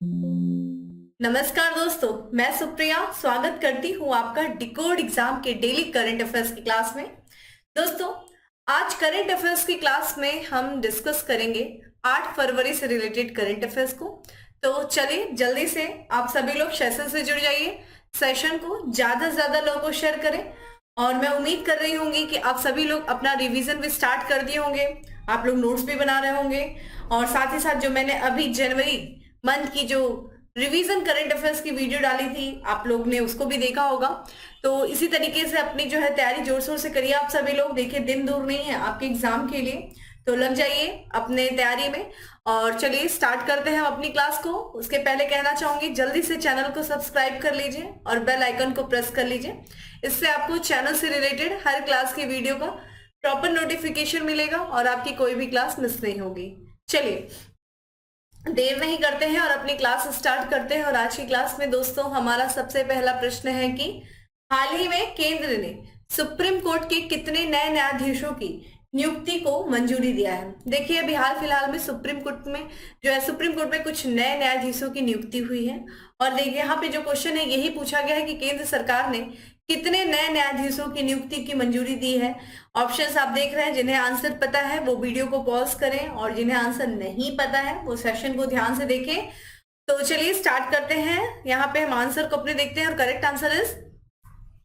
नमस्कार दोस्तों, मैं सुप्रिया स्वागत करती हूँ आपका डिकोड एग्जाम के डेली करंट अफेयर्स की क्लास में। दोस्तों, आज करंट अफेयर्स की क्लास में हम डिस्कस करेंगे 8 फरवरी से रिलेटेड करंट अफेयर्स को। तो चलिए जल्दी से आप सभी लोग सेशन से जुड़ जाइए, सेशन को ज्यादा से ज्यादा लोगों को शेयर करें। और मैं उम्मीद कर रही होंगी कि आप सभी लोग अपना रिवीजन भी स्टार्ट कर दिए होंगे, आप लोग नोट्स भी बना रहे होंगे। और साथ ही साथ जो मैंने अभी जनवरी मंथ की जो रिवीजन करंट अफेयर्स की वीडियो डाली थी, आप लोग ने उसको भी देखा होगा। तो इसी तरीके से अपनी जो है तैयारी जोर शोर से करिए आप सभी लोग। देखिए, दिन दूर नहीं है आपके एग्जाम के लिए, तो लग जाइए अपने तैयारी में। और चलिए स्टार्ट करते हैं अपनी क्लास को। उसके पहले कहना चाहूंगी, जल्दी से चैनल को सब्सक्राइब कर लीजिए और बेल आइकन को प्रेस कर लीजिए। इससे आपको चैनल से रिलेटेड हर क्लास की वीडियो का प्रॉपर नोटिफिकेशन मिलेगा और आपकी कोई भी क्लास मिस नहीं होगी। चलिए देर नहीं करते हैं और अपनी क्लास स्टार्ट करते हैं। और आज की क्लास में दोस्तों हमारा सबसे पहला प्रश्न है कि हाल ही में केंद्र ने सुप्रीम कोर्ट के कितने नए न्यायाधीशों की नियुक्ति को मंजूरी दिया है। देखिए, अभी हाल फिलहाल में सुप्रीम कोर्ट में कुछ नए न्यायाधीशों की नियुक्ति हुई है। और देखिए, यहाँ पे जो क्वेश्चन है यही पूछा गया है कि केंद्र सरकार ने कितने नए न्यायाधीशों की नियुक्ति की मंजूरी दी है। ऑप्शंस आप देख रहे हैं, जिन्हें आंसर पता है वो वीडियो को पॉज करें और जिन्हें आंसर नहीं पता है वो सेशन को ध्यान से देखें। तो चलिए स्टार्ट करते हैं। यहाँ पे हम आंसर को अपने देखते हैं और करेक्ट आंसर इज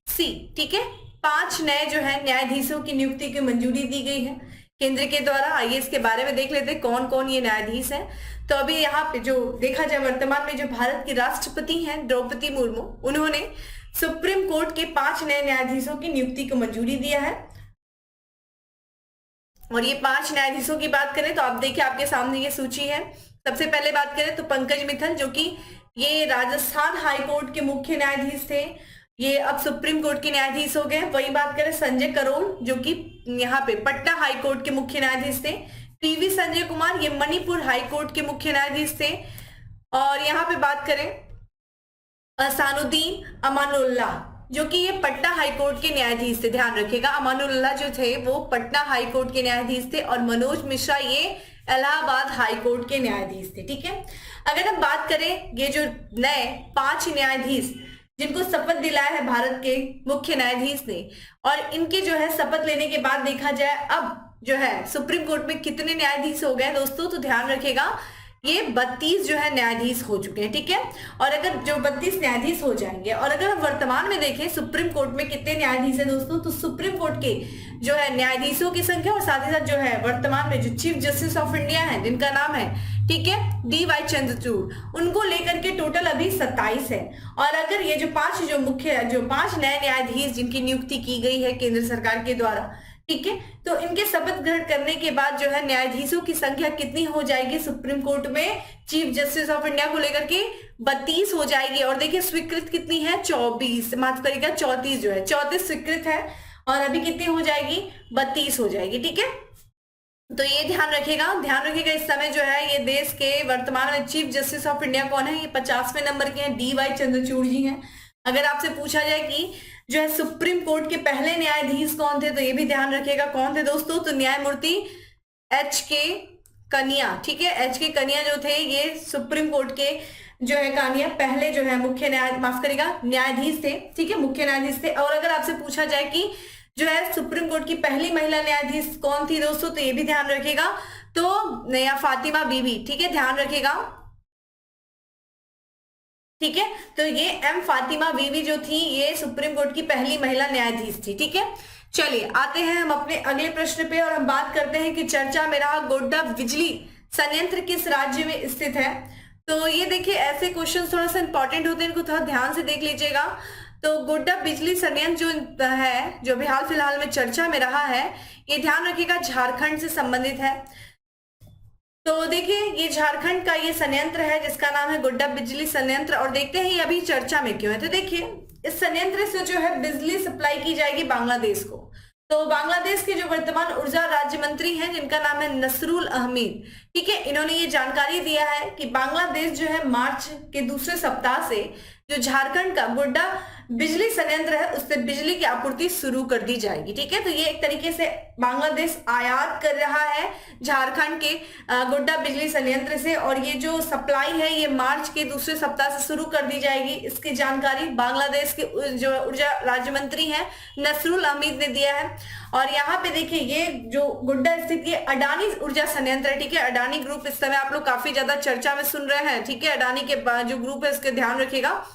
सी। ठीक है, 5 नए जो है न्यायाधीशों की नियुक्ति की मंजूरी दी गई है केंद्र के द्वारा। आइए इसके बारे में देख लेते हैं कौन कौन ये न्यायाधीश हैं। तो अभी यहाँ पे जो देखा जाए, वर्तमान में जो भारत की राष्ट्रपति हैं द्रौपदी मुर्मू, उन्होंने सुप्रीम कोर्ट के 5 नए न्यायाधीशों की नियुक्ति को मंजूरी दिया है। और ये 5 न्यायाधीशों की बात करें तो आप देखिए आपके सामने ये सूची है। सबसे पहले बात करें तो पंकज मित्तल, जो कि ये राजस्थान हाई कोर्ट के मुख्य न्यायाधीश थे, ये अब सुप्रीम कोर्ट के न्यायाधीश हो गए। वही बात करें संजय करोल, जो कि यहाँ पे पटना हाई कोर्ट के मुख्य न्यायाधीश थे। पीवी संजय कुमार, ये मणिपुर हाई कोर्ट के मुख्य न्यायाधीश थे। और यहाँ पे बात करें असानुद्दीन अमानुल्लाह, जो कि ये पटना हाई कोर्ट के न्यायाधीश थे। ध्यान रखिएगा, अमानुल्लाह जो थे वो पटना हाई कोर्ट के न्यायाधीश थे और मनोज मिश्रा ये इलाहाबाद हाई कोर्ट के न्यायाधीश थे। ठीक है, अगर हम बात करें ये जो नए 5 न्यायाधीश जिनको शपथ दिलाया है भारत के मुख्य न्यायाधीश ने, और इनके जो है शपथ लेने के बाद देखा जाए अब जो है सुप्रीम कोर्ट में कितने न्यायाधीश हो गए दोस्तों, तो ध्यान रखिएगा ये 32 जो है न्यायाधीश हो चुके हैं। ठीक है, और अगर जो 32 न्यायाधीश हो जाएंगे, और अगर हम वर्तमान में देखें सुप्रीम कोर्ट में कितने न्यायाधीश हैं दोस्तों, तो सुप्रीम कोर्ट के जो है न्यायाधीशों की संख्या और साथ ही साथ जो है वर्तमान में जो चीफ जस्टिस ऑफ इंडिया है, जिनका नाम है, ठीक है, DY चंद्रचूड़, उनको लेकर के टोटल अभी 27 है। और अगर ये जो 5 नए न्यायाधीश जिनकी नियुक्ति की गई है केंद्र सरकार के द्वारा, ठीक है, तो इनके शपथ ग्रहण करने के बाद जो है न्यायाधीशों की संख्या कितनी हो जाएगी सुप्रीम कोर्ट में चीफ जस्टिस ऑफ इंडिया को लेकर के 32 हो जाएगी। और देखिए स्वीकृत कितनी है, 24, माफ करिएगा 34 जो है, 34 स्वीकृत है और अभी कितनी हो जाएगी, 32 हो जाएगी। ठीक है, तो ये ध्यान रखिएगा इस समय जो है ये देश के वर्तमान में चीफ जस्टिस ऑफ इंडिया कौन है, ये 50वें नंबर के हैं, DY चंद्रचूड़ जी हैं। अगर आपसे पूछा जाए कि जो है सुप्रीम कोर्ट के पहले न्यायाधीश कौन थे, तो ये भी ध्यान रखिएगा कौन थे दोस्तों, तो न्यायमूर्ति HK कनिया। ठीक है, HK कनिया जो थे ये सुप्रीम कोर्ट के जो है कनिया पहले जो है न्यायाधीश थे। ठीक है, मुख्य न्यायाधीश थे। और अगर आपसे पूछा जाए कि जो है सुप्रीम कोर्ट की पहली महिला न्यायाधीश कौन थी दोस्तों, तो ये भी ध्यान रखिएगा, तो नया फातिमा बीबी। ठीक है, ध्यान रखिएगा। ठीक है, तो ये M फातिमा बीबी जो थी ये सुप्रीम कोर्ट की पहली महिला न्यायाधीश थी। ठीक है, चलिए आते हैं हम अपने अगले प्रश्न पे और हम बात करते हैं कि चर्चा में रहा गोड्डा बिजली संयंत्र किस राज्य में स्थित है। तो ये देखिए ऐसे क्वेश्चन थोड़ा सा इंपॉर्टेंट होते हैं, इनको थोड़ा ध्यान से देख लीजिएगा। तो गोड्डा बिजली संयंत्र जो है, जो भी हाल फिलहाल में चर्चा में रहा है, ये ध्यान रखिएगा झारखंड से संबंधित है। तो देखिए ये झारखंड का ये संयंत्र है जिसका नाम है गोड्डा बिजली संयंत्र। और देखते हैं ये अभी चर्चा में क्यों है। तो देखिए इस संयंत्र से जो है बिजली सप्लाई की जाएगी बांग्लादेश को। तो बांग्लादेश के जो वर्तमान ऊर्जा राज्य मंत्री हैं जिनका नाम है नसरुल अहमद, ठीक है, इन्होंने ये जानकारी दिया है कि बांग्लादेश जो है मार्च के दूसरे सप्ताह से जो झारखंड का गोड्डा बिजली संयंत्र है उससे बिजली की आपूर्ति शुरू कर दी जाएगी। ठीक है, तो ये एक तरीके से बांग्लादेश आयात कर रहा है झारखंड के गोड्डा बिजली संयंत्र से, और ये जो सप्लाई है ये मार्च के दूसरे सप्ताह से शुरू कर दी जाएगी। इसकी जानकारी बांग्लादेश के जो ऊर्जा राज्य मंत्री है नसरुल हमीद ने दिया है। और यहाँ पे देखिए ये जो गोड्डा स्थित ये अडानी ऊर्जा संयंत्र है। ठीक है, अडानी ग्रुप इस समय आप लोग काफी ज्यादा चर्चा में सुन रहे हैं। ठीक है, अडानी के जो ग्रुप है उसके ध्यान रखिएगा।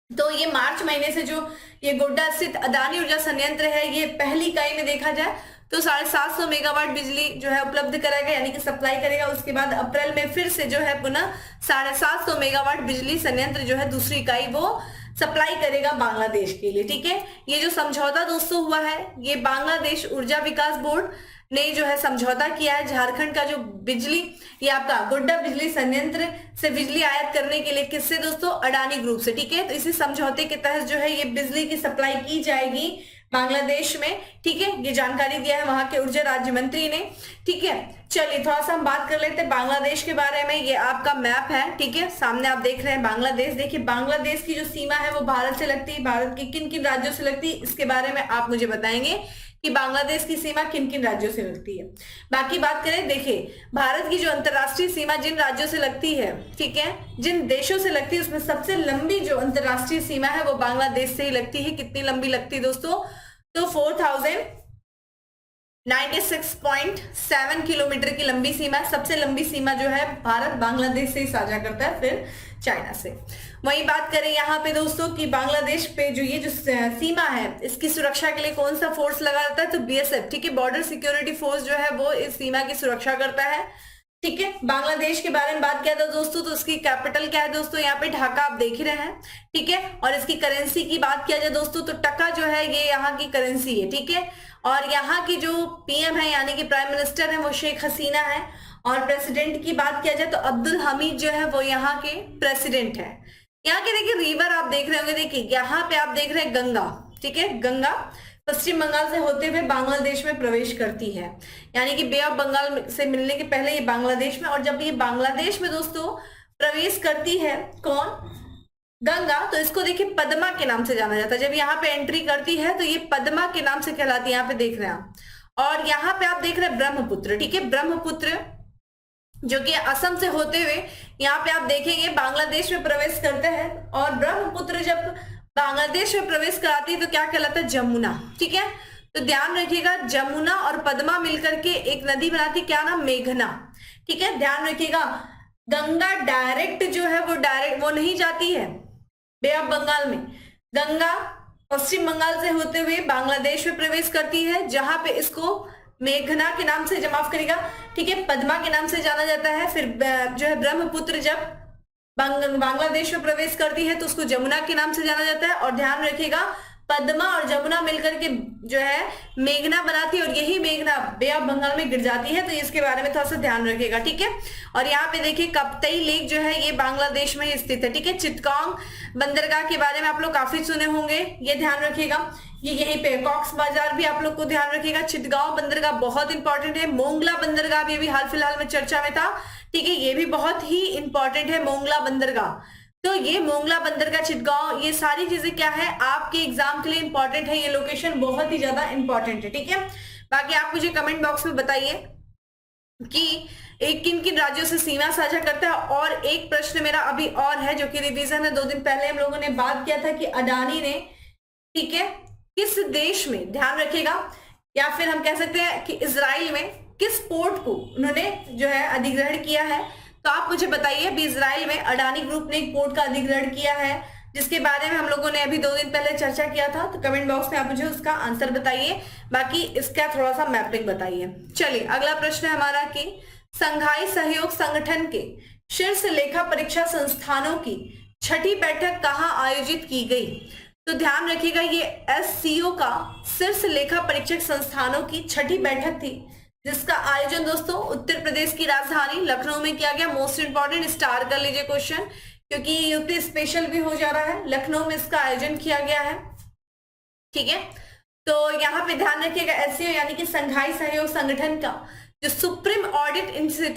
तो ये मार्च महीने से जो ये गोड्डा स्थित अडानी ऊर्जा संयंत्र है ये पहली इकाई में देखा जाए तो 750 मेगावाट बिजली जो है उपलब्ध कराएगा, यानी कि सप्लाई करेगा। उसके बाद अप्रैल में फिर से जो है पुनः 750 मेगावाट बिजली संयंत्र जो है दूसरी इकाई वो सप्लाई करेगा बांग्लादेश के लिए। ठीक है, ये जो समझौता दोस्तों हुआ है ये बांग्लादेश ऊर्जा विकास बोर्ड ने जो है समझौता किया है झारखंड का जो बिजली ये आपका गोड्डा बिजली संयंत्र से बिजली आयात करने के लिए, किससे दोस्तों, अडानी ग्रुप से। ठीक है, तो इसी समझौते के तहत जो है ये बिजली की सप्लाई की जाएगी बांग्लादेश में। ठीक है, ये जानकारी दिया है वहां के ऊर्जा राज्य मंत्री ने। ठीक है, चलिए थोड़ा सा हम बात कर लेते हैं बांग्लादेश के बारे में। ये आपका मैप है। ठीक है, सामने आप देख रहे हैं बांग्लादेश। देखिए बांग्लादेश की जो सीमा है वो भारत से लगती है। भारत के किन किन राज्यों से लगती है इसके बारे में आप मुझे बताएंगे कि बांग्लादेश की सीमा किन किन राज्यों से लगती है। बाकी बात करें, देखिए भारत की जो अंतरराष्ट्रीय सीमा जिन राज्यों से लगती है, ठीक है, जिन देशों से लगती है उसमें सबसे लंबी जो अंतरराष्ट्रीय सीमा है वो बांग्लादेश से ही लगती है। कितनी लंबी लगती है दोस्तों, तो 4096.7 किलोमीटर की लंबी सीमा है। सबसे लंबी सीमा जो है भारत बांग्लादेश से ही साझा करता है, फिर चाइना से। वही बात करें यहाँ पे दोस्तों कि बांग्लादेश पे जो ये जो सीमा है इसकी सुरक्षा के लिए कौन सा फोर्स लगा रहता है, तो बीएसएफ। ठीक है, बॉर्डर सिक्योरिटी फोर्स जो है वो इस सीमा की सुरक्षा करता है। ठीक है, बांग्लादेश के बारे में बात किया था दोस्तों तो उसकी कैपिटल क्या है दोस्तों, यहाँ पे ढाका आप देख ही रहे हैं। ठीक है, और इसकी करेंसी की बात किया जाए दोस्तों तो टका जो है ये यहाँ की करेंसी है। ठीक है, और यहाँ की जो पीएम है यानी कि प्राइम मिनिस्टर है वो शेख हसीना है, और प्रेसिडेंट की बात किया जाए तो अब्दुल हमीद जो है वो यहाँ के प्रेसिडेंट है। यहाँ के देखिए रिवर आप देख रहे होंगे, देखिए यहाँ पे आप देख रहे हैं गंगा। ठीक है, गंगा पश्चिम बंगाल से होते हुए बांग्लादेश में प्रवेश करती है, यानी कि बे ऑफ बंगाल से मिलने के पहले ये बांग्लादेश में, और जब ये बांग्लादेश में दोस्तों प्रवेश करती है कौन, गंगा, तो इसको देखिए पद्मा के नाम से जाना जाता है। जब यहाँ पे एंट्री करती है तो ये पद्मा के नाम से कहलाती है, यहाँ पे देख रहे हैं आप। और यहाँ पे आप देख रहे हैं ब्रह्मपुत्र। ठीक है, ब्रह्मपुत्र जो कि असम से होते हुए यहाँ पे आप देखेंगे बांग्लादेश में प्रवेश करते हैं, और ब्रह्मपुत्र जब बांग्लादेश में प्रवेश कराती है तो क्या कहलाता है, जमुना। ठीक है, तो ध्यान रखिएगा जमुना और पद्मा मिलकर के एक नदी बनाती, क्या नाम, मेघना। ठीक है, ध्यान रखिएगा गंगा डायरेक्ट जो है वो नहीं जाती है बे ऑफ बंगाल में। गंगा पश्चिम बंगाल से होते हुए बांग्लादेश में प्रवेश करती है, जहां पे इसको मेघना के नाम से माफ करेगा, ठीक है, पद्मा के नाम से जाना जाता है। फिर जो है ब्रह्मपुत्र जब बांग्लादेश में प्रवेश करती है तो उसको जमुना के नाम से जाना जाता है। और ध्यान रखिएगा पद्मा और जमुना मिलकर के जो है मेघना बनाती है, और यही मेघना बे ऑफ बंगाल में गिर जाती है, तो इसके बारे में थोड़ा सा ध्यान रखिएगा। ठीक है, और यहाँ पे देखिए कप्ताई लेक जो है ये बांग्लादेश में स्थित है। ठीक है, चिटगांव बंदरगाह के बारे में आप लोग काफी सुने होंगे, ये ध्यान रखिएगा। ये यहीं पे कॉक्स बाजार भी आप लोग को ध्यान रखिएगा। चिटगांव बंदरगाह बहुत इंपॉर्टेंट है। मोंगला बंदरगाह भी अभी हाल फिलहाल में चर्चा में था। ठीक है, ये भी बहुत ही इंपॉर्टेंट है मोंगला बंदरगाह। तो ये मोंगला बंदरगाह, चिटगांव, ये सारी चीजें क्या है आपके एग्जाम के लिए इंपॉर्टेंट है। ये लोकेशन बहुत ही ज्यादा इंपॉर्टेंट है। ठीक है, बाकी आप मुझे कमेंट बॉक्स में बताइए कि एक किन किन राज्यों से सीमा साझा करता है। और एक प्रश्न मेरा अभी और है जो कि रिवीजन है। 2 दिन पहले हम लोगों ने बात किया था कि अडानी ने, ठीक है, किस देश में, ध्यान रखिएगा, या फिर हम कह सकते हैं कि इजराइल में किस पोर्ट को उन्होंने जो है अधिग्रहण किया है। तो आप मुझे बताइए, अभी इजराइल में अडानी ग्रुप ने एक पोर्ट का अधिग्रहण किया है जिसके बारे में हम लोगों ने अभी 2 दिन पहले चर्चा किया था। तो कमेंट बॉक्स में आप मुझे उसका आंसर बताइए, बाकी इसका थोड़ा सा मैपिंग बताइए। चलिए अगला प्रश्न है हमारा कि संघाई सहयोग संगठन के शीर्ष लेखा परीक्षा संस्थानों की 6ठी बैठक कहाँ आयोजित की गई। तो ध्यान रखिएगा ये एससीओ का शीर्ष लेखा परीक्षक संस्थानों की 6ठी बैठक थी, जिसका आयोजन दोस्तों उत्तर प्रदेश की राजधानी लखनऊ में किया गया। मोस्ट इंपॉर्टेंट, स्टार कर लीजिए क्वेश्चन, क्योंकि यूपी स्पेशल भी हो जा रहा है। लखनऊ में इसका आयोजन किया गया है। ठीक है, तो यहाँ पे ध्यान रखिएगा एससीओ यानी कि संघाई सहयोग संगठन का जो सुप्रीम ऑडिट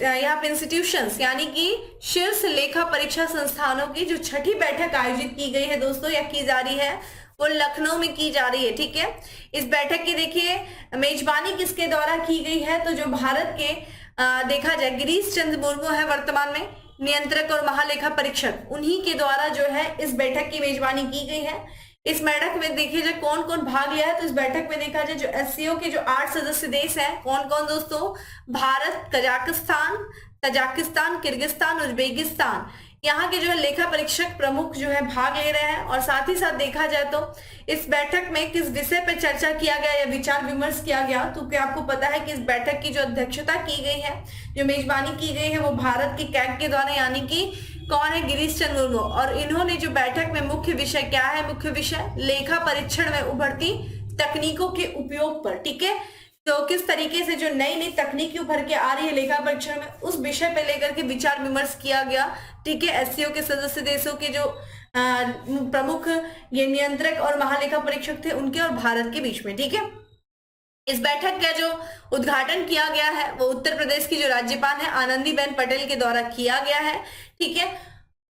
यहाँ पे इंस्टीट्यूशंस यानी कि शीर्ष लेखा परीक्षा संस्थानों की जो छठी बैठक आयोजित की गई है दोस्तों या की जा रही है, वो लखनऊ में की जा रही है। ठीक है, इस बैठक की देखिए मेजबानी किसके द्वारा की गई है, तो जो भारत के देखा जाए गिरीश चंद्र मुर्मू है वर्तमान में नियंत्रक और महालेखा परीक्षक, उन्हीं के द्वारा जो है इस बैठक की मेजबानी की गई है। इस बैठक में देखिए जाए कौन कौन भाग लिया है, तो इस बैठक में देखा जाए जो एससीओ के जो 8 सदस्य देश हैं, कौन कौन दोस्तों, Bharat, Kazakhstan, Tajikistan, Kyrgyzstan, Uzbekistan, यहाँ के जो है लेखा परीक्षक प्रमुख जो है भाग ले रहे हैं। और साथ ही साथ देखा जाए तो इस बैठक में किस विषय पर चर्चा किया गया या विचार विमर्श किया गया, तो क्या आपको पता है कि इस बैठक की जो अध्यक्षता की गई है, जो मेजबानी की गई है, वो भारत के कैग के द्वारा यानी कि कौन है, गिरीश चंद्र मुर्मू। और इन्होंने जो बैठक में मुख्य विषय क्या है, मुख्य विषय लेखा परीक्षण में उभरती तकनीकों के उपयोग पर। ठीक है, तो किस तरीके से जो नई नई तकनीकी उभर के आ रही है लेखा परीक्षण में, उस विषय पे लेकर के विचार विमर्श किया गया। ठीक है, एससीओ के सदस्य देशों के जो प्रमुख ये नियंत्रक और महालेखा परीक्षक थे उनके और भारत के बीच में। ठीक है, इस बैठक का जो उद्घाटन किया गया है वो उत्तर प्रदेश की जो राज्यपाल है आनंदीबेन पटेल के द्वारा किया गया है। ठीक है,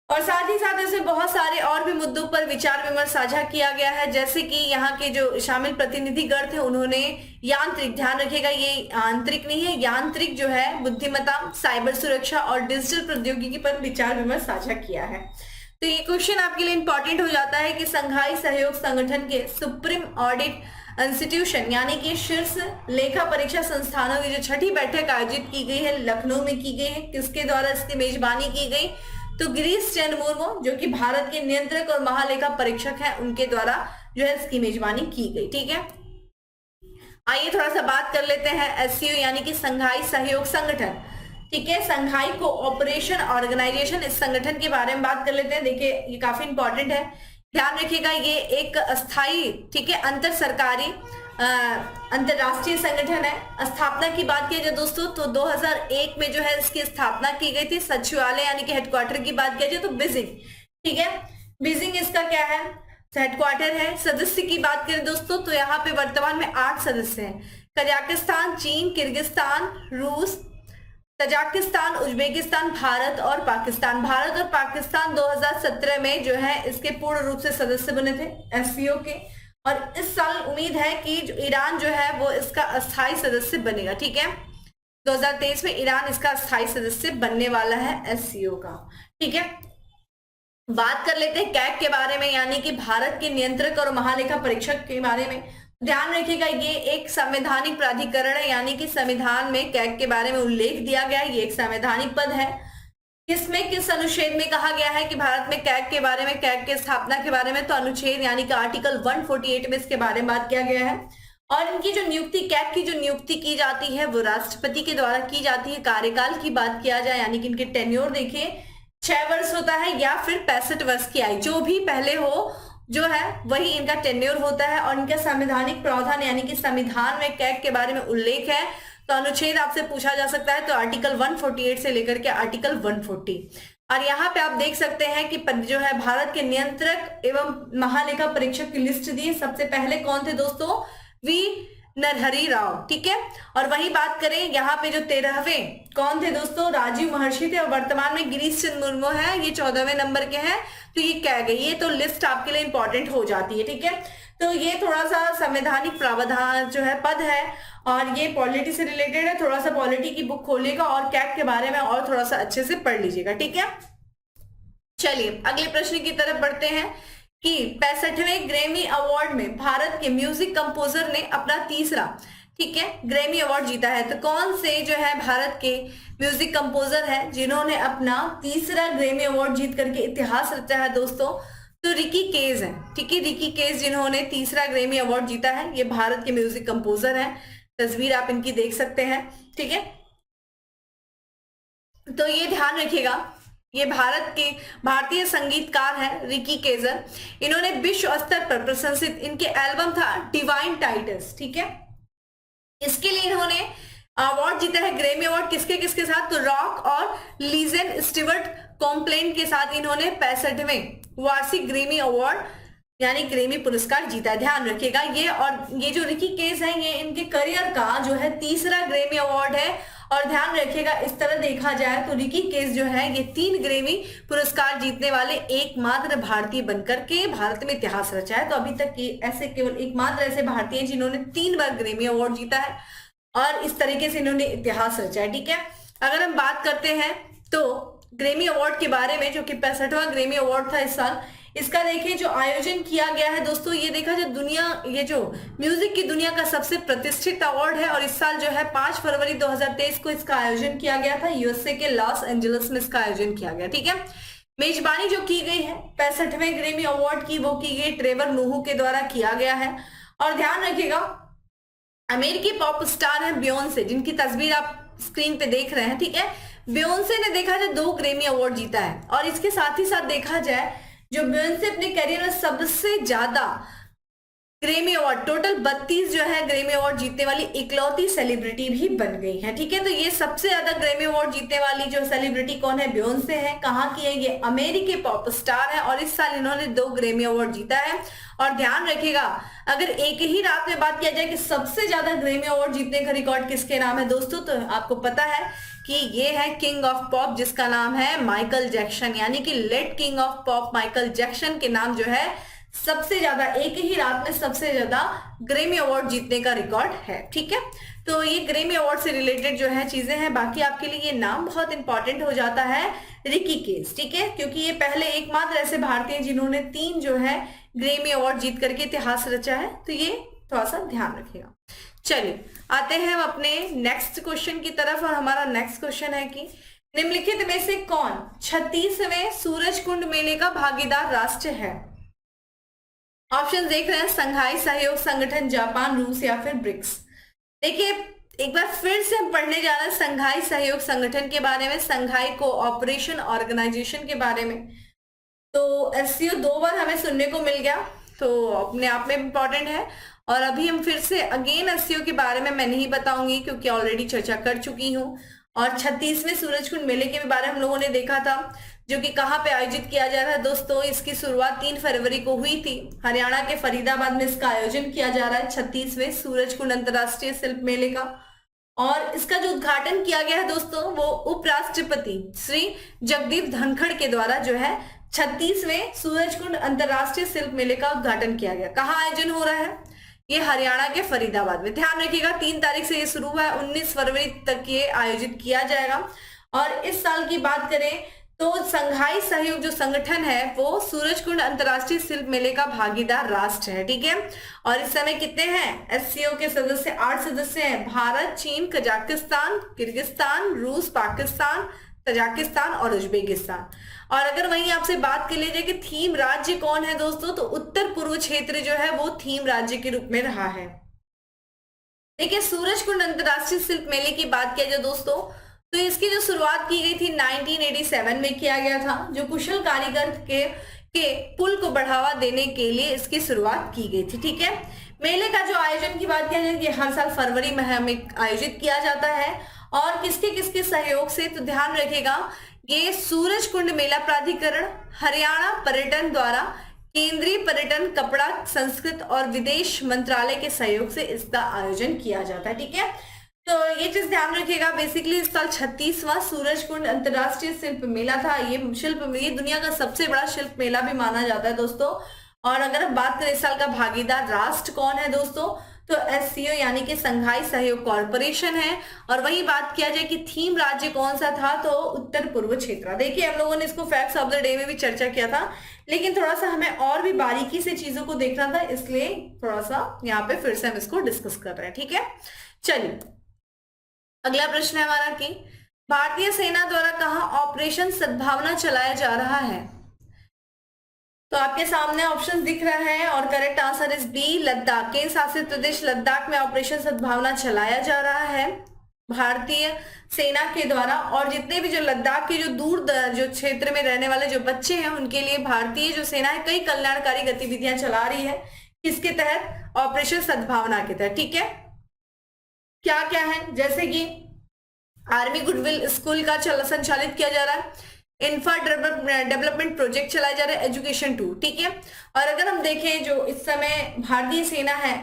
और साथ ही साथ ऐसे बहुत सारे और भी मुद्दों पर विचार विमर्श साझा किया गया है, जैसे कि यहाँ के जो शामिल प्रतिनिधिगण थे उन्होंने यांत्रिक, ध्यान रखिएगा ये आंतरिक नहीं है, यांत्रिक जो है बुद्धिमत्ता, साइबर सुरक्षा और डिजिटल प्रौद्योगिकी पर विचार विमर्श साझा किया है। तो ये क्वेश्चन आपके लिए इंपॉर्टेंट हो जाता है कि संघाई सहयोग संगठन के सुप्रीम ऑडिट इंस्टीट्यूशन यानी कि शीर्ष लेखा परीक्षा संस्थानों की जो छठी बैठक आयोजित की गई है, लखनऊ में की गई है, किसके द्वारा इसकी मेजबानी की गई, तो गिरीश चंद्र मुर्मू जो कि भारत के नियंत्रक और महालेखा परीक्षक हैं, उनके द्वारा जो है इसकी मेजबानी की गई। ठीक है, आइए थोड़ा सा बात कर लेते हैं एससीओ यानी कि संघाई सहयोग संगठन। ठीक है, संघाई कोऑपरेशन ऑर्गेनाइजेशन, इस संगठन के बारे में बात कर लेते हैं। देखिए ये काफी इंपॉर्टेंट है, ध्यान रखिएगा, ये एक अस्थाई, ठीक है, अंतर सरकारी अंतरराष्ट्रीय संगठन है। स्थापना की बात की जाए दोस्तों तो 2001 में जो है इसकी स्थापना की गई थी। सचिवालय यानी कि हेडक्वार्टर की बात की जाए तो बीजिंग, ठीक है, बीजिंग इसका क्या है, हेडक्वार्टर है। सदस्य की बात करें दोस्तों तो यहाँ पे वर्तमान में 8 सदस्य हैं, कजाकिस्तान, चीन, किर्गिस्तान, रूस, तजाकिस्तान, उज्बेकिस्तान, भारत और पाकिस्तान। भारत और पाकिस्तान 2017 में जो है इसके पूर्ण रूप से सदस्य बने थे एससीओ के, और इस साल उम्मीद है कि जो ईरान जो है वो इसका अस्थायी सदस्य बनेगा। ठीक है, 2023 में ईरान इसका अस्थायी सदस्य बनने वाला है एससीओ का। ठीक है, बात कर लेते हैं कैग के बारे में यानी कि भारत के नियंत्रक और महालेखा परीक्षक के बारे में। ध्यान रखिएगा ये एक संवैधानिक प्राधिकरण है यानी कि संविधान में कैग के बारे में उल्लेख दिया गया है, ये एक संवैधानिक पद है। किसमें, किस अनुच्छेद में कहा गया है कि भारत में कैग के बारे में, कैग की स्थापना के बारे में, तो अनुच्छेद यानी कि आर्टिकल 148 में इसके बारे में बात किया गया है। और इनकी जो नियुक्ति, कैग की जो नियुक्ति की जाती है वो राष्ट्रपति के द्वारा की जाती है। कार्यकाल की बात किया जाए यानी कि इनके टेन्योर देखिए 6 वर्ष होता है या फिर 65 वर्ष की आयु, जो भी पहले हो जो है वही इनका टेन्योर होता है। और इनका संवैधानिक प्रावधान यानी कि संविधान में कैग के बारे में उल्लेख है, तो अनुच्छेद आपसे पूछा जा सकता है तो आर्टिकल 148 से लेकर के आर्टिकल 140। और यहाँ पे आप देख सकते हैं कि जो है भारत के नियंत्रक एवं महालेखा परीक्षक की लिस्ट दी है। सबसे पहले कौन थे दोस्तों, वी नरहरि राव। ठीक है, और वही बात करें यहाँ पे जो 13वें कौन थे दोस्तों, राजीव महर्षि थे, और वर्तमान में गिरीश चंद्र मुर्मू है, ये 14वें नंबर के हैं। तो ये क्या गई, ये तो लिस्ट आपके लिए इंपॉर्टेंट हो जाती है। ठीक है, तो ये थोड़ा सा संवैधानिक प्रावधान जो है पद है और ये पॉलिटी से रिलेटेड है। थोड़ा सा पॉलिटी की बुक खोलिएगा और कैग के बारे में और थोड़ा सा अच्छे से पढ़ लीजिएगा। ठीक है, चलिए अगले प्रश्न की तरफ बढ़ते हैं कि 65वें ग्रैमी अवार्ड में भारत के म्यूजिक कंपोजर ने अपना तीसरा, ठीक है, ग्रैमी अवार्ड जीता है। तो कौन से जो है भारत के म्यूजिक कंपोजर है जिन्होंने अपना तीसरा ग्रैमी अवार्ड जीत करके इतिहास रचा है दोस्तों, तो रिकी केज है। ठीक है, रिकी केज जिन्होंने तीसरा ग्रैमी अवार्ड जीता है, ये भारत के म्यूजिक कंपोजर हैं। तस्वीर आप इनकी देख सकते हैं। ठीक है, तो ये ध्यान रखिएगा, ये भारत के भारतीय संगीतकार हैं रिकी केजर। इन्होंने विश्व स्तर पर प्रशंसित, इनके एल्बम था डिवाइन टाइटस। ठीक है, इसके लिए इन्होंने अवार्ड जीता है ग्रैमी अवार्ड, किसके किसके साथ, तो रॉक और लीजेंड स्टीवर्ट कॉम्प्लेन के साथ इन्होंने 65वें वार्षिक ग्रैमी अवार्ड यानी ग्रैमी पुरस्कार जीता। ध्यान रखिएगा ये, और ये जो रिकी केज है ये इनके करियर का जो है तीसरा ग्रैमी अवार्ड है और ध्यान रखिएगा, इस तरह देखा जाए तो रिकी केस जो है ये 3 ग्रेमी पुरस्कार जीतने वाले एकमात्र भारतीय बनकर के भारत में इतिहास रचा है। तो अभी तक ऐसे केवल एकमात्र ऐसे भारतीय हैं जिन्होंने 3 बार ग्रेमी अवार्ड जीता है और इस तरीके से इन्होंने इतिहास रचा है। ठीक है, अगर हम बात करते हैं तो ग्रेमी अवार्ड के बारे में, जो कि 65वां ग्रेमी अवार्ड था इस साल, इसका देखिए जो आयोजन किया गया है दोस्तों, ये देखा जो दुनिया, ये जो म्यूजिक की दुनिया का सबसे प्रतिष्ठित अवार्ड है और इस साल जो है 5 फरवरी 2023 को इसका आयोजन किया गया था। यूएसए के लॉस एंजलिस में इसका आयोजन किया गया। ठीक है, मेजबानी जो की गई है 65वें ग्रेमी अवार्ड की, वो की गई ट्रेवर नोहू के द्वारा किया गया है। और ध्यान रखिएगा, अमेरिकी पॉप स्टार है बियोंसे, जिनकी तस्वीर आप स्क्रीन पे देख रहे हैं। ठीक है, बियोंसे ने देखा जाए 2 ग्रेमी अवार्ड जीता है और इसके साथ ही साथ देखा जाए जो बियोंसे अपने करियर में सबसे ज्यादा ग्रेमी अवार्ड, टोटल 32 जो है ग्रेमी अवार्ड जीतने वाली इकलौती सेलिब्रिटी भी बन गई है। ठीक है, तो ये सबसे ज्यादा ग्रेमी अवार्ड जीतने वाली जो सेलिब्रिटी कौन है, बियोंसे है। कहाँ की है, ये अमेरिकी पॉप स्टार है और इस साल इन्होंने 2 ग्रेमी अवार्ड जीता है। और ध्यान रखिएगा, अगर एक ही रात में बात किया जाए कि सबसे ज्यादा ग्रेमी अवार्ड जीतने का रिकॉर्ड किसके नाम है दोस्तों, तो आपको पता है कि ये है किंग ऑफ पॉप, जिसका नाम है माइकल जैक्सन, यानी कि late king of pop Michael Jackson के नाम जो है सबसे ज्यादा, एक ही रात में सबसे ज्यादा ग्रेमी अवार्ड जीतने का रिकॉर्ड है। ठीक है, तो ये ग्रेमी अवार्ड से रिलेटेड जो है चीजें हैं। बाकी आपके लिए ये नाम बहुत इंपॉर्टेंट हो जाता है, रिकी केस। ठीक है, क्योंकि ये पहले एकमात्र ऐसे भारतीय जिन्होंने 3 जो है ग्रेमी अवार्ड जीत करके इतिहास रचा है, तो ये थोड़ा सा ध्यान रखिएगा। चलिए आते हैं हम अपने नेक्स्ट क्वेश्चन की तरफ और हमारा नेक्स्ट क्वेश्चन है कि निम्नलिखित में से कौन 36वें सूरजकुंड मेले का भागीदार राष्ट्र है। ऑप्शन देख रहे हैं, संघाई सहयोग संगठन, जापान, रूस या फिर ब्रिक्स। देखिए एक बार फिर से हम पढ़ने जा रहे हैं संघाई सहयोग संगठन के बारे में, संघाई कोऑपरेशन ऑर्गेनाइजेशन के बारे में। तो एससीओ 2 बार हमें सुनने को मिल गया, तो अपने आप में इंपॉर्टेंट है। और अभी हम फिर से अगेन एससीओ के बारे में मैं नहीं बताऊंगी क्योंकि ऑलरेडी चर्चा कर चुकी हूँ। और 36वें सूरजकुंड मेले के बारे में हम लोगों ने देखा था, जो कि कहाँ पे आयोजित किया जा रहा है दोस्तों। इसकी शुरुआत 3 फरवरी को हुई थी, हरियाणा के फरीदाबाद में इसका आयोजन किया जा रहा है 36वें सूरजकुंड अंतर्राष्ट्रीय शिल्प मेले का। और इसका जो उद्घाटन किया गया है दोस्तों, वो उपराष्ट्रपति श्री जगदीप धनखड़ के द्वारा जो है 36वें सूरजकुंड अंतर्राष्ट्रीय शिल्प मेले का उद्घाटन किया गया। कहाँ आयोजन हो रहा है, ये हरियाणा के फरीदाबाद में। ध्यान रखिएगा 3 तारीख से ये शुरू हुआ है, 19 फरवरी तक ये आयोजित किया जाएगा। और इस साल की बात करें तो संघाई सहयोग जो संगठन है वो सूरजकुंड अंतर्राष्ट्रीय शिल्प मेले का भागीदार राष्ट्र है। ठीक है, और इस समय कितने हैं एससीओ के सदस्य, 8 सदस्य हैं, भारत, चीन, कजाकिस्तान, किर्गिस्तान, रूस, पाकिस्तान, तजाकिस्तान और उज्बेकिस्तान। और अगर वहीं आपसे बात कर लीजिए कि थीम राज्य कौन है दोस्तों, तो उत्तर पूर्व क्षेत्र जो है वो थीम राज्य के रूप में रहा है। देखिए सूरजकुंड अंतर्राष्ट्रीय शिल्प मेले की बात किया जाए दोस्तों, तो इसकी जो शुरुआत की गई थी 1987 में किया गया था, जो कुशल कारीगर के पुल को बढ़ावा देने के लिए इसकी शुरुआत की गई थी। ठीक है, मेले का जो आयोजन की बात किया जाए, ये हर साल फरवरी में हमें आयोजित किया जाता है। और किसके किसके सहयोग से, तो ध्यान रखिएगा ये सूरजकुंड मेला प्राधिकरण, हरियाणा पर्यटन द्वारा, केंद्रीय पर्यटन, कपड़ा, संस्कृत और विदेश मंत्रालय के सहयोग से इसका आयोजन किया जाता है। ठीक है, तो ये चीज ध्यान रखिएगा। बेसिकली इस साल 36वां सूरजकुंड अंतर्राष्ट्रीय शिल्प मेला था। ये दुनिया का सबसे बड़ा शिल्प मेला भी माना जाता है दोस्तों। और अगर हम बात करें इस साल का भागीदार राष्ट्र कौन है दोस्तों, तो एससीओ यानी कि संघाई सहयोग कॉरपोरेशन है। और वही बात किया जाए कि थीम राज्य कौन सा था, तो उत्तर पूर्व क्षेत्र। देखिए हम लोगों ने इसको फैक्ट्स ऑफ द डे में भी चर्चा किया था, लेकिन थोड़ा सा हमें और भी बारीकी से चीजों को देखना था, इसलिए थोड़ा सा यहाँ पे फिर से हम इसको डिस्कस कर रहे हैं। ठीक है, चलिए अगला प्रश्न है हमारा कि भारतीय सेना द्वारा कहाँ ऑपरेशन सद्भावना चलाया जा रहा है। तो आपके सामने ऑप्शन दिख रहा है और correct answer is B, Ladakh. केंद्र शासित प्रदेश लद्दाख में ऑपरेशन सद्भावना चलाया जा रहा है भारतीय सेना के द्वारा। और जितने भी जो लद्दाख के जो दूर जो क्षेत्र में रहने वाले जो बच्चे हैं, उनके लिए भारतीय जो सेना है कई कल्याणकारी गतिविधियां चला रही है। किसके तहत, ऑपरेशन सद्भावना के तहत। ठीक है, क्या क्या है, जैसे कि आर्मी गुडविल स्कूल का संचालित किया जा रहा है, इंफ्रा डेवलपमेंट प्रोजेक्ट चलाया जा रहा है, एजुकेशन टू। ठीक है, और अगर हम देखें जो इस समय भारतीय सेना है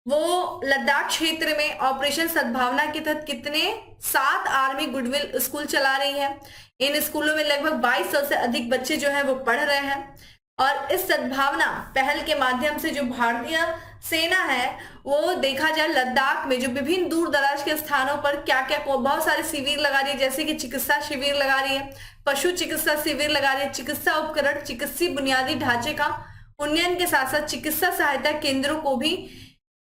वो लद्दाख क्षेत्र में ऑपरेशन सद्भावना के तहत कितने 7 आर्मी गुडविल स्कूल चला रही है। इन स्कूलों में लगभग 2200 से अधिक बच्चे जो है वो पढ़ रहे हैं। और इस सद्भावना पहल के माध्यम से जो भारतीय सेना है वो देखा जाए लद्दाख में जो विभिन्न दूर दराज के स्थानों पर क्या क्या बहुत सारे शिविर लगा रही है, जैसे कि चिकित्सा शिविर लगा रही है, पशु चिकित्सा शिविर लगा रही है, चिकित्सा उपकरण, चिकित्सीय बुनियादी ढांचे का उन्नयन के साथ साथ चिकित्सा सहायता केंद्रों को भी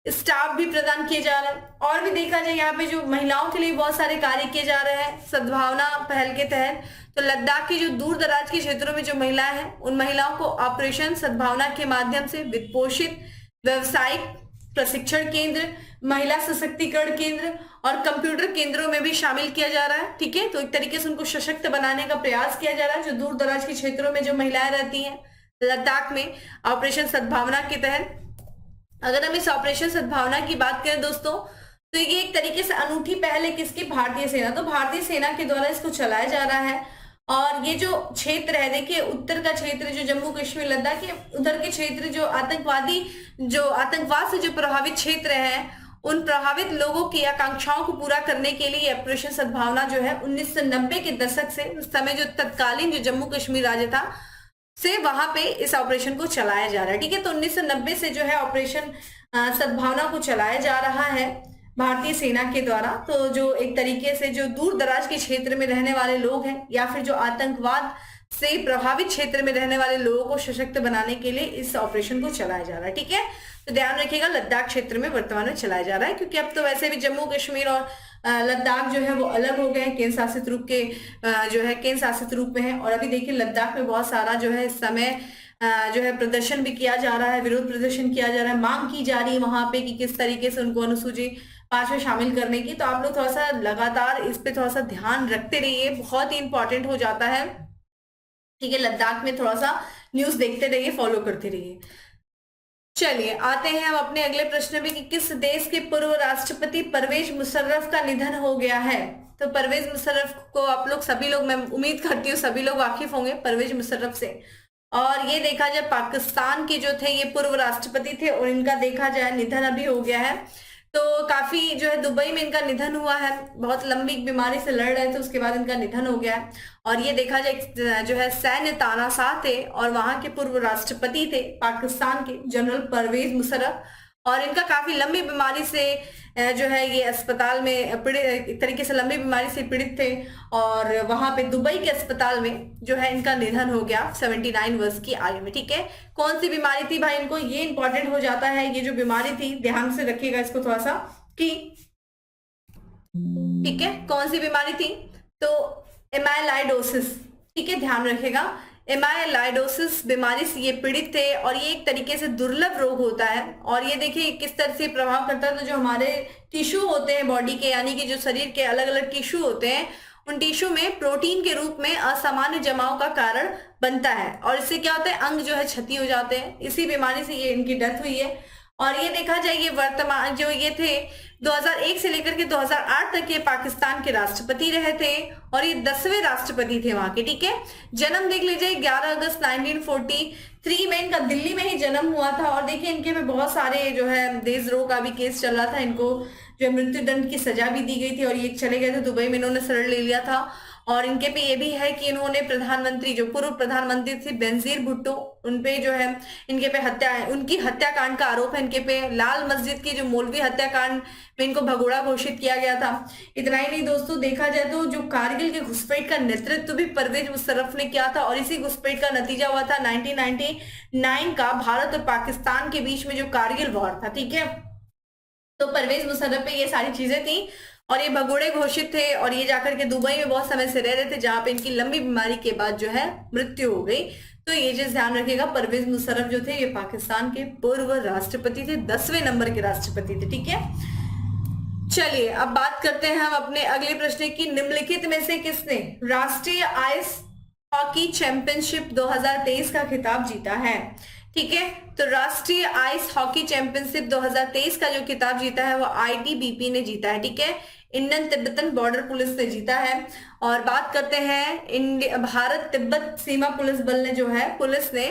स्टाफ भी प्रदान किए जा रहे हैं। और भी देखा जाए यहाँ पे जो महिलाओं के लिए बहुत सारे कार्य किए जा रहे हैं सद्भावना पहल के तहत। तो लद्दाख के जो दूर दराज के क्षेत्रों में जो महिलाएं हैं उन महिलाओं को ऑपरेशन सद्भावना के माध्यम से वित्त पोषित व्यवसायिक प्रशिक्षण केंद्र, महिला सशक्तिकरण केंद्र और कंप्यूटर केंद्रों में भी शामिल किया जा रहा है। ठीक है, तो एक तरीके से उनको सशक्त बनाने का प्रयास किया जा रहा है। जो दूर दराज के क्षेत्रों में जो महिलाएं रहती हैं लद्दाख में ऑपरेशन सद्भावना के तहत। अगर हम इस ऑपरेशन सद्भावना की बात करें दोस्तों, तो ये एक तरीके से अनूठी पहल है किसकी, भारतीय सेना। तो भारतीय सेना के द्वारा इसको चलाया जा रहा है। और ये जो क्षेत्र है, देखिए उत्तर का क्षेत्र जो जम्मू कश्मीर लद्दाख के उधर के क्षेत्र जो आतंकवाद से जो प्रभावित क्षेत्र है उन प्रभावित लोगों की आकांक्षाओं को पूरा करने के लिए ऑपरेशन सद्भावना जो है 1990 के दशक से, उस समय जो तत्कालीन जो जम्मू कश्मीर राज्य था से वहां पे इस ऑपरेशन को चलाया जा रहा है। ठीक है, तो 1990 से जो है ऑपरेशन सद्भावना को चलाया जा रहा है भारतीय सेना के द्वारा। तो जो एक तरीके से जो दूर दराज के क्षेत्र में रहने वाले लोग हैं या फिर जो आतंकवाद से प्रभावित क्षेत्र में रहने वाले लोगों को सशक्त बनाने के लिए इस ऑपरेशन को चलाया जा रहा है। ठीक है, तो ध्यान रखिएगा लद्दाख क्षेत्र में वर्तमान में चलाया जा रहा है, क्योंकि अब तो वैसे भी जम्मू कश्मीर और लद्दाख जो है वो अलग हो गए हैं, केंद्र शासित रूप के जो है केंद्र शासित रूप में है। और अभी देखिए लद्दाख में बहुत सारा जो है इस समय जो है प्रदर्शन भी किया जा रहा है, विरोध प्रदर्शन किया जा रहा है, मांग की जा रही है वहां पे कि किस तरीके से उनको अनुसूची 5 में शामिल करने की। तो आप लोग थोड़ा सा लगातार इस पे थोड़ा सा ध्यान रखते रहिए, बहुत ही इंपॉर्टेंट हो जाता है। ठीक है, लद्दाख में थोड़ा सा न्यूज देखते रहिए, फॉलो करते रहिए। चलिए आते हैं हम अपने अगले प्रश्न में कि किस देश के पूर्व राष्ट्रपति परवेज मुशर्रफ का निधन हो गया है। तो परवेज मुशर्रफ को आप लोग सभी लोग, मैं उम्मीद करती हूँ सभी लोग वाकिफ होंगे परवेज मुशर्रफ से। और ये देखा जाए पाकिस्तान के जो थे ये पूर्व राष्ट्रपति थे और इनका देखा जाए निधन अभी हो गया है। तो काफी जो है दुबई में इनका निधन हुआ है, बहुत लंबी बीमारी से लड़ रहे थे, उसके बाद इनका निधन हो गया है। और ये देखा जाए जो है सैन्य तानाशाह थे और वहां के पूर्व राष्ट्रपति थे पाकिस्तान के जनरल परवेज मुशर्रफ। और इनका काफी लंबी बीमारी से जो है ये अस्पताल में पीड़ित, एक तरीके से लंबी बीमारी से पीड़ित थे और वहां पे दुबई के अस्पताल में जो है इनका निधन हो गया 79 वर्ष की आयु में। ठीक है, कौन सी बीमारी थी भाई, इनको ये इंपॉर्टेंट हो जाता है ये जो बीमारी थी, ध्यान से रखिएगा इसको थोड़ा सा कि ठीक है कौन सी बीमारी थी। तो एमाइलाइडोसिस, ठीक है ध्यान रखिएगा, एमाइलाइडोसिस बीमारी से ये पीड़ित थे और ये एक तरीके से दुर्लभ रोग होता है। और ये देखिए किस तरह से प्रभाव करता है। तो जो हमारे टिश्यू होते हैं बॉडी के, यानी कि जो शरीर के अलग अलग टिश्यू होते हैं, उन टिश्यू में प्रोटीन के रूप में असामान्य जमाव का कारण बनता है और इससे क्या होता है, अंग जो है क्षति हो जाते हैं। इसी बीमारी से ये इनकी डेथ हुई है। और ये देखा जाए ये वर्तमान जो ये थे 2001 से लेकर के 2008 तक ये पाकिस्तान के राष्ट्रपति रहे थे और ये 10वें राष्ट्रपति थे वहां के। ठीक है, जन्म देख लीजिए 11 अगस्त 1943 में इनका दिल्ली में ही जन्म हुआ था। और देखिए इनके पे बहुत सारे जो है देशद्रोह का भी केस चल रहा था, इनको जो मृत्यु दंड की सजा भी दी गई थी और ये चले गए थे दुबई में, इन्होंने शरण ले लिया था। और इनके पे ये भी है कि इन्होंने प्रधानमंत्री जो पूर्व प्रधानमंत्री थे बेनजीर भुट्टो, उनपे जो है इनके पे उनकी हत्याकांड का आरोप है इनके पे। लाल मस्जिद की जो मौलवी हत्याकांड में इनको भगोड़ा घोषित किया गया था। इतना ही नहीं दोस्तों, देखा जाए तो जो कारगिल के घुसपैठ का नेतृत्व भी परवेज मुशर्रफ ने किया था और इसी घुसपैठ का नतीजा हुआ था 1999 का भारत और पाकिस्तान के बीच में जो कारगिल वॉर था। ठीक है, तो परवेज मुशर्रफ पे ये सारी चीजें थी और ये भगोड़े घोषित थे और ये जाकर के दुबई में बहुत समय से रह रहे थे, जहां पे इनकी लंबी बीमारी के बाद जो है मृत्यु हो गई। तो ये चीज ध्यान रखिएगा, परवेज मुशर्रफ जो थे ये पाकिस्तान के पूर्व राष्ट्रपति थे, 10वें नंबर के राष्ट्रपति थे। ठीक है, चलिए अब बात करते हैं हम अपने अगले प्रश्न की। निम्नलिखित में से किसने राष्ट्रीय आइस हॉकी चैंपियनशिप 2023 का खिताब जीता है। ठीक है, तो राष्ट्रीय आइस हॉकी चैंपियनशिप 2023 का जो खिताब जीता है वो आईटीबीपी ने जीता है। ठीक है, इंडियन तिब्बतन बॉर्डर पुलिस ने जीता है। और बात करते हैं भारत तिब्बत सीमा पुलिस बल ने जो है पुलिस ने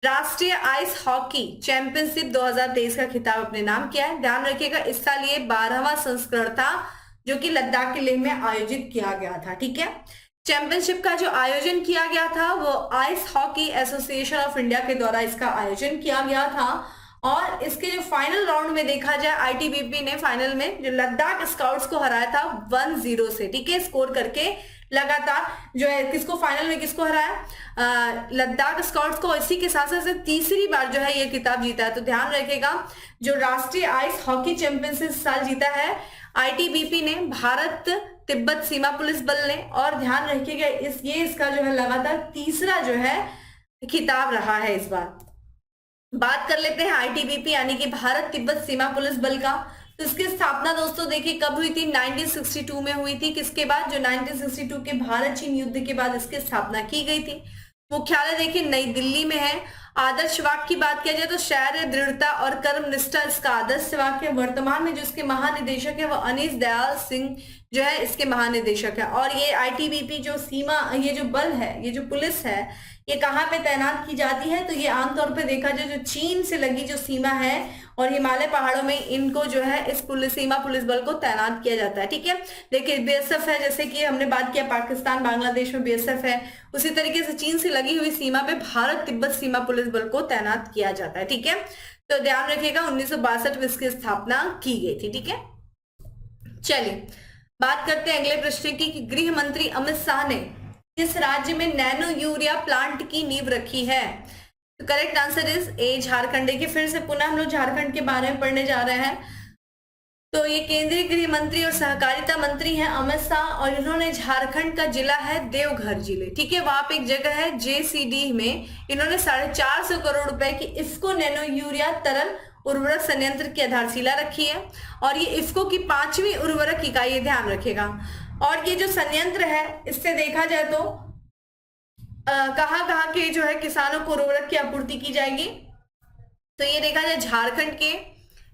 राष्ट्रीय आइस हॉकी चैंपियनशिप 2023 का खिताब अपने नाम किया है। ध्यान रखिएगा इस साल ये 12वां संस्करण था जो कि लद्दाख के लेह में आयोजित किया गया था। ठीक है, चैंपियनशिप का जो आयोजन किया गया था वो ice hockey association of India के द्वारा इसका आयोजन किया गया था। और इसके जो फाइनल राउंड में देखा जाए, आईटीबीपी ने फाइनल में जो लद्दाख स्काउट्स को हराया था 1-0 से। ठीक है, स्कोर करके लगातार जो है किसको फाइनल में किसको हराया, लद्दाख स्काउट्स को। इसी के साथ साथ तीसरी बार जो है ये खिताब जीता है। तो ध्यान रखिएगा जो राष्ट्रीय आइस हॉकी चैंपियनशिप साल जीता है आईटीबीपी ने, भारत तिब्बत सीमा पुलिस बल ने। और ध्यान रखिएगा ये इसका जो है लगातार तीसरा जो है खिताब रहा है इस बार। बात कर लेते हैं आईटीबीपी यानी कि भारत तिब्बत सीमा पुलिस बल का। तो इसकी स्थापना दोस्तों देखिए कब हुई थी, 1962 में हुई थी। किसके बाद, जो 1962 के भारत चीन युद्ध के बाद इसकी स्थापना की गई थी। मुख्यालय देखिए नई दिल्ली में है। आदर्श वाक्य की बात किया जाए तो शौर्य, दृढ़ता और कर्मनिष्ठा इसका आदर्श वाक्य है। वर्तमान में जो इसके महानिदेशक है वो अनीस दयाल सिंह जो है इसके महानिदेशक है। और ये आईटीबीपी जो सीमा, ये जो बल है, ये जो पुलिस है, ये कहाँ पे तैनात की जाती है, तो ये आमतौर पे देखा जाए जो चीन से लगी जो सीमा है और हिमालय पहाड़ों में इनको जो है इस सीमा पुलिस बल को तैनात किया जाता है। ठीक है, देखिए बीएसएफ है, जैसे कि हमने बात किया पाकिस्तान बांग्लादेश में बीएसएफ है, उसी तरीके से चीन से लगी हुई सीमा पे भारत तिब्बत सीमा पुलिस बल को तैनात किया जाता है। ठीक है, तो ध्यान रखिएगा 1962 में इसकी स्थापना की गई थी। ठीक है, चलिए बात करते हैं अगले प्रश्न की कि गृह मंत्री अमित शाह ने किस राज्य में नैनो यूरिया प्लांट की नींव रखी है। तो correct answer is a Jharkhand. देखिए फिर से पुनः हम लोग झारखंड के बारे में पढ़ने जा रहे हैं। तो ये केंद्रीय गृह मंत्री और सहकारिता मंत्री हैं अमित शाह, और इन्होंने झारखंड का जिला है देवघर जिले। ठीक है, वहां पे एक जगह है जेसीडी में इन्होंने 450 करोड़ रुपए की इफ्को नैनो यूरिया तरल उर्वरक संयंत्र की आधारशिला रखी है। और ये इफ्को की 5वीं उर्वरक इकाई है, ध्यान रखेगा। और ये जो संयंत्र है इससे देखा जाए तो कहाँ कहाँ के जो है किसानों को उर्वरक की आपूर्ति की जाएगी, तो ये देखा जाए झारखंड के,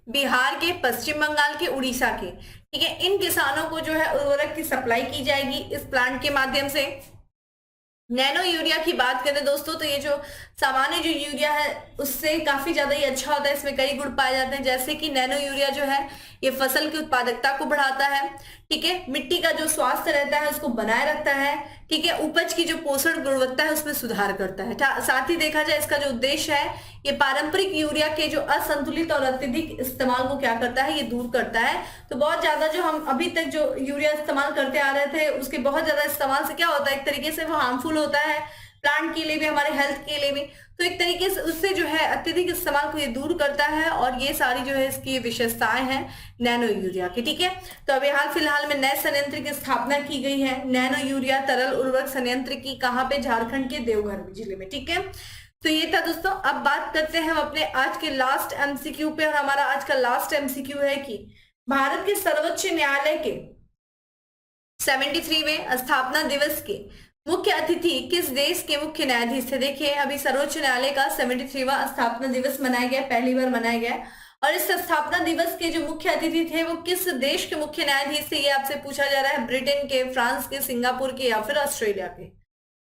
बिहार के, पश्चिम बंगाल के, उड़ीसा के। ठीक है, इन किसानों को जो है उर्वरक की सप्लाई की जाएगी इस प्लांट के माध्यम से। नैनो यूरिया की बात करें दोस्तों तो ये जो सामान्य जो यूरिया है उससे काफी ज्यादा ही अच्छा होता है। इसमें कई गुण पाए जाते हैं, जैसे कि नैनो यूरिया जो है ये फसल की उत्पादकता को बढ़ाता है। ठीक है, मिट्टी का जो स्वास्थ्य रहता है उसको बनाए रखता है। ठीक है, उपज की जो पोषण गुणवत्ता है उसमें सुधार करता है। साथ ही देखा जाए इसका जो उद्देश्य है ये पारंपरिक यूरिया के जो असंतुलित और अत्यधिक इस्तेमाल को क्या करता है, ये दूर करता है। तो बहुत ज्यादा जो हम अभी तक जो यूरिया इस्तेमाल करते आ रहे थे उसके बहुत ज्यादा इस्तेमाल से क्या होता है, एक तरीके से वो हार्मफुल होता है प्लांट के लिए भी, हमारे हेल्थ के लिए भी। तो एक तरीके से उससे जो है अत्यधिक इस्तेमाल को ये दूर करता है, और ये सारी जो है इसकी विशेषताएं हैं नैनो यूरिया की। ठीक है, तो अभी हाल फिलहाल में नए संयंत्र की स्थापना की गई है, नैनो यूरिया तरल उर्वरक संयंत्र की। कहाँ पे, झारखंड के देवघर जिले में। ठीक है, तो ये था दोस्तों। अब बात करते हैं हम अपने आज के लास्ट एमसीक्यू पे, और हमारा आज का लास्ट एमसीक्यू है कि भारत के सर्वोच्च न्यायालय के 73वें स्थापना दिवस के मुख्य अतिथि किस देश के मुख्य न्यायाधीश थे। देखिए अभी सर्वोच्च न्यायालय का 73वां स्थापना दिवस मनाया गया, पहली बार मनाया गया। और इस स्थापना दिवस के जो मुख्य अतिथि थे वो किस देश के मुख्य न्यायाधीश थे, ये आपसे पूछा जा रहा है। ब्रिटेन के, फ्रांस के, सिंगापुर के या फिर ऑस्ट्रेलिया के।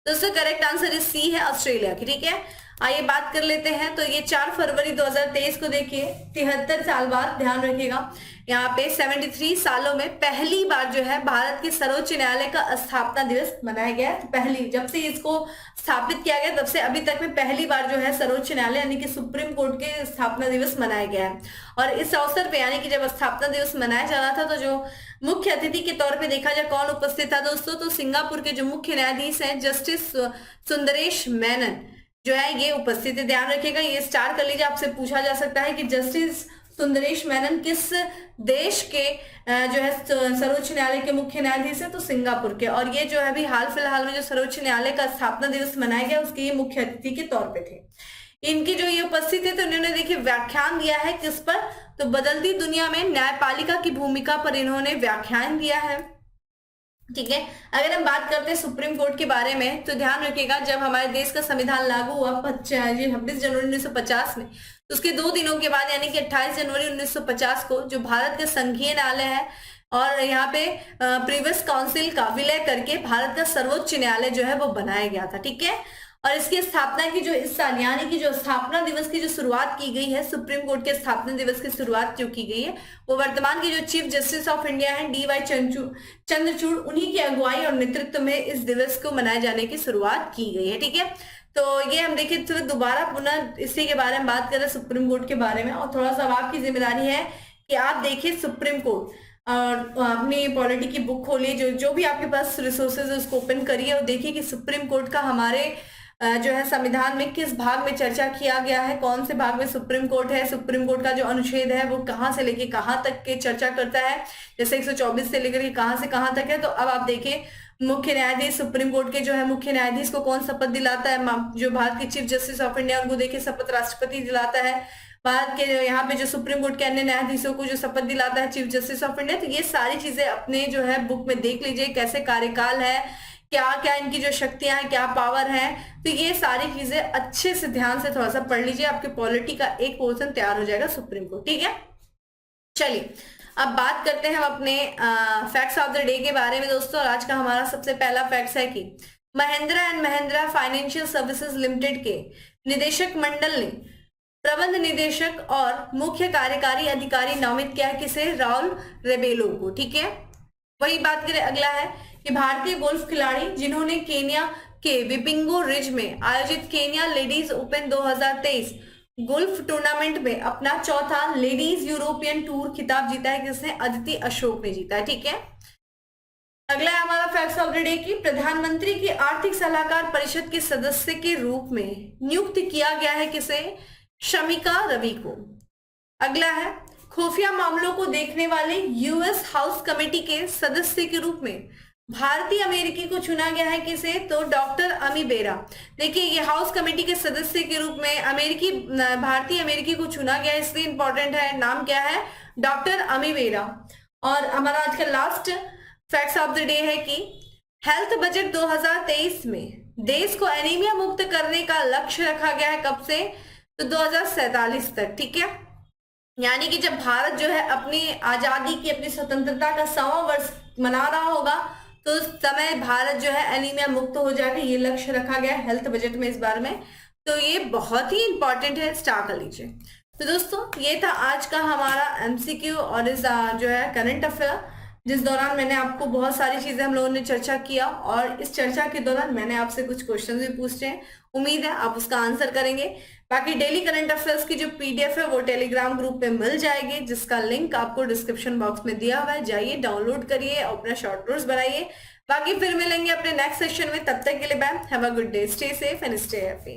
दोस्तों करेक्ट आंसर इस सी है, ऑस्ट्रेलिया की। ठीक है, आइए बात कर लेते हैं। तो ये 4 फरवरी 2023 को देखिए 73 साल बाद, ध्यान रखिएगा यहाँ पे 73 सालों में पहली बार जो है भारत के सर्वोच्च न्यायालय का स्थापना दिवस मनाया गया। तो पहली, जब से इसको स्थापित किया गया तब से अभी तक में पहली बार जो है सर्वोच्च न्यायालय यानी कि सुप्रीम कोर्ट के स्थापना दिवस मनाया गया है। और इस अवसर पे यानी कि जब स्थापना दिवस मनाया जा रहा था तो जो मुख्य अतिथि के तौर पे देखा जाए कौन उपस्थित था दोस्तों, तो सिंगापुर के जो मुख्य न्यायाधीश हैं जस्टिस सुंदरेश मेनन जो है ये उपस्थित है। ध्यान रखिएगा, ये स्टार कर लीजिए, आपसे पूछा जा सकता है कि जस्टिस सुंदरेश मेनन किस देश के जो है सर्वोच्च न्यायालय के मुख्य न्यायाधीश है, तो सिंगापुर के। और ये जो है अभी हाल फिलहाल में जो सर्वोच्च न्यायालय का स्थापना दिवस मनाया गया उसके ये मुख्य अतिथि के तौर पे थे। इनकी जो ये उपस्थित है तो इन्होंने देखिए व्याख्यान दिया है किस पर, तो बदलती दुनिया में न्यायपालिका की भूमिका पर इन्होंने व्याख्यान दिया है। ठीक है, अगर हम बात करते हैं सुप्रीम कोर्ट के बारे में तो ध्यान रखिएगा जब हमारे देश का संविधान लागू हुआ 26 जनवरी 1950 में, तो उसके 2 दिनों के बाद यानी कि 28 जनवरी 1950 को जो भारत का संघीय न्यायालय है और यहाँ पे प्रीवियस काउंसिल का विलय करके भारत का सर्वोच्च न्यायालय जो है वो बनाया गया था। ठीक है, और इसकी स्थापना की जो इस साल यानी कि जो स्थापना दिवस की जो शुरुआत की गई है, सुप्रीम कोर्ट के स्थापना दिवस की शुरुआत जो की गई है, वो वर्तमान के जो चीफ जस्टिस ऑफ इंडिया है डी वाई चंद्रचूड़, उन्हीं की अगुवाई और नेतृत्व में इस दिवस को मनाए जाने की शुरुआत की गई है। ठीक है, तो ये हम देखिए फिर दोबारा पुनः इसी के बारे में बात करें, सुप्रीम कोर्ट के बारे में। और थोड़ा सा आपकी जिम्मेदारी है कि आप देखिए सुप्रीम कोर्ट और अपनी पॉलिटी की बुक खोलिए, जो भी आपके पास रिसोर्सेज है उसको ओपन करिए और देखिए कि सुप्रीम कोर्ट का हमारे जो है संविधान में किस भाग में चर्चा किया गया है, कौन से भाग में सुप्रीम कोर्ट है, सुप्रीम कोर्ट का जो अनुच्छेद है वो कहां से लेके कहां तक के चर्चा करता है, जैसे 124 से लेकर के कहां से कहां तक है। तो अब आप देखिए मुख्य न्यायाधीश सुप्रीम कोर्ट के जो है मुख्य न्यायाधीश को कौन शपथ दिलाता है, जो भारत के चीफ जस्टिस ऑफ इंडिया उनको देखिए शपथ राष्ट्रपति दिलाता है। भारत के यहाँ पे जो सुप्रीम कोर्ट के अन्य न्यायाधीशों को जो शपथ दिलाता है चीफ जस्टिस ऑफ इंडिया। तो ये सारी चीजें अपने जो है बुक में देख लीजिए, कैसे कार्यकाल है, क्या क्या इनकी जो शक्तियां हैं, क्या पावर है। तो ये सारी चीजें अच्छे से ध्यान से थोड़ा सा पढ़ लीजिए, आपके पॉलिटी का एक पोर्शन तैयार हो जाएगा सुप्रीम कोर्ट। ठीक है, चलिए अब बात करते हैं हम अपने फैक्ट्स ऑफ द डे के बारे में दोस्तों। और आज का हमारा सबसे पहला फैक्ट्स है कि Mahindra and Mahindra financial services limited के निदेशक मंडल ने प्रबंध निदेशक और मुख्य कार्यकारी अधिकारी नामित किया है किसे, राहुल रेबेलो को। ठीक है, वही बात करें, अगला है कि भारतीय गोल्फ खिलाड़ी जिन्होंने केन्या के विपिंगो रिज में आयोजित Kenya ladies open 2023 golf tournament में अपना चौथा लेडीज यूरोपियन टूर खिताब जीता है, किसने, अदिति अशोक ने जीता है। ठीक है, अगला है हमारा फैक्ट्स ऑफ द डे की प्रधानमंत्री की आर्थिक सलाहकार परिषद के सदस्य के रूप में नियुक्त किया गया है किसे, शमिका रवि को। अगला है खुफिया मामलों को देखने वाले यूएस हाउस कमेटी के सदस्य के रूप में भारतीय अमेरिकी को चुना गया है किसे, तो डॉक्टर अमी बेरा। देखिए ये हाउस कमेटी के सदस्य के रूप में भारतीय अमेरिकी को चुना गया है, इसलिए इंपॉर्टेंट है, नाम क्या है, डॉक्टर अमी बेरा। और हमारा आज का last facts of the day है कि हेल्थ बजट 2023 में देश को एनीमिया मुक्त करने का लक्ष्य रखा गया है, कब से, तो 2047 तक। ठीक है, यानी कि जब भारत जो है अपनी आजादी की, अपनी स्वतंत्रता का 100वां वर्ष मना रहा होगा तो उस समय भारत जो है एनीमिया मुक्त हो जाएगा, ये लक्ष्य रखा गया है हेल्थ बजट में इस बार में। तो ये बहुत ही इंपॉर्टेंट है, स्टार कर लीजिए। तो दोस्तों ये था आज का हमारा एमसीक्यू और इस जो है करंट अफेयर, जिस दौरान मैंने आपको बहुत सारी चीजें हम लोगों ने चर्चा किया और इस चर्चा के दौरान मैंने आपसे कुछ क्वेश्चन भी पूछे हैं, उम्मीद है आप उसका आंसर करेंगे। बाकी डेली करंट अफेयर्स की जो पीडीएफ है वो टेलीग्राम ग्रुप में मिल जाएगी, जिसका लिंक आपको डिस्क्रिप्शन बॉक्स में दिया हुआ है, जाइए डाउनलोड करिए और अपना शॉर्ट नोट्स बनाइए। बाकी फिर मिलेंगे अपने नेक्स्ट सेशन में, तब तक के लिए bye, have a good day, stay safe and stay happy.